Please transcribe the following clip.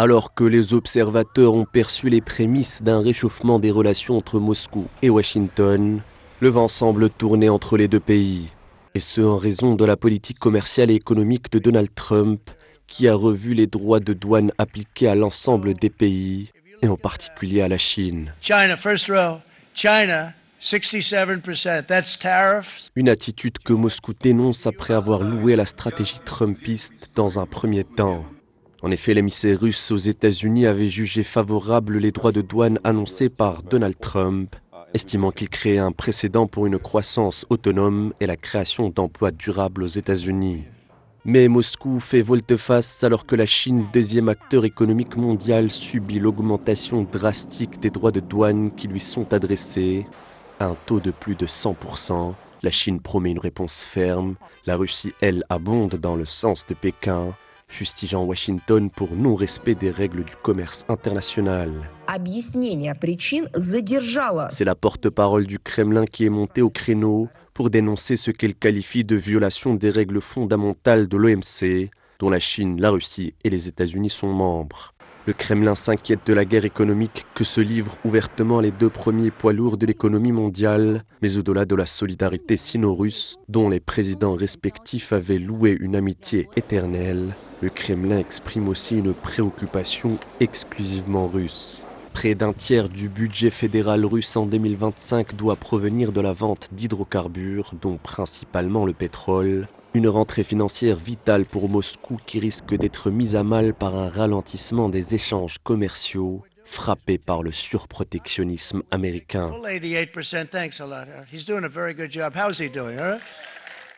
Alors que les observateurs ont perçu les prémices d'un réchauffement des relations entre Moscou et Washington, le vent semble tourner entre les deux pays. Et ce en raison de la politique commerciale et économique de Donald Trump, qui a revu les droits de douane appliqués à l'ensemble des pays, et en particulier à la Chine. China, first row. China, 67%. That's tariffs. Une attitude que Moscou dénonce après avoir loué la stratégie trumpiste dans un premier temps. En effet, l'émissaire russe aux États-Unis avait jugé favorables les droits de douane annoncés par Donald Trump, estimant qu'ils créaient un précédent pour une croissance autonome et la création d'emplois durables aux États-Unis. Mais Moscou fait volte-face alors que la Chine, deuxième acteur économique mondial, subit l'augmentation drastique des droits de douane qui lui sont adressés, à un taux de plus de 100%. La Chine promet une réponse ferme. La Russie, elle, abonde dans le sens de Pékin, fustigeant Washington pour non-respect des règles du commerce international. C'est la porte-parole du Kremlin qui est montée au créneau pour dénoncer ce qu'elle qualifie de violation des règles fondamentales de l'OMC, dont la Chine, la Russie et les États-Unis sont membres. Le Kremlin s'inquiète de la guerre économique que se livrent ouvertement les deux premiers poids lourds de l'économie mondiale, mais au-delà de la solidarité sino-russe, dont les présidents respectifs avaient loué une amitié éternelle, le Kremlin exprime aussi une préoccupation exclusivement russe. Près d'un tiers du budget fédéral russe en 2025 doit provenir de la vente d'hydrocarbures, dont principalement le pétrole. Une rentrée financière vitale pour Moscou qui risque d'être mise à mal par un ralentissement des échanges commerciaux frappé par le surprotectionnisme américain. Full 88%. Thanks a lot. He's doing a very good job. How's he doing? All right?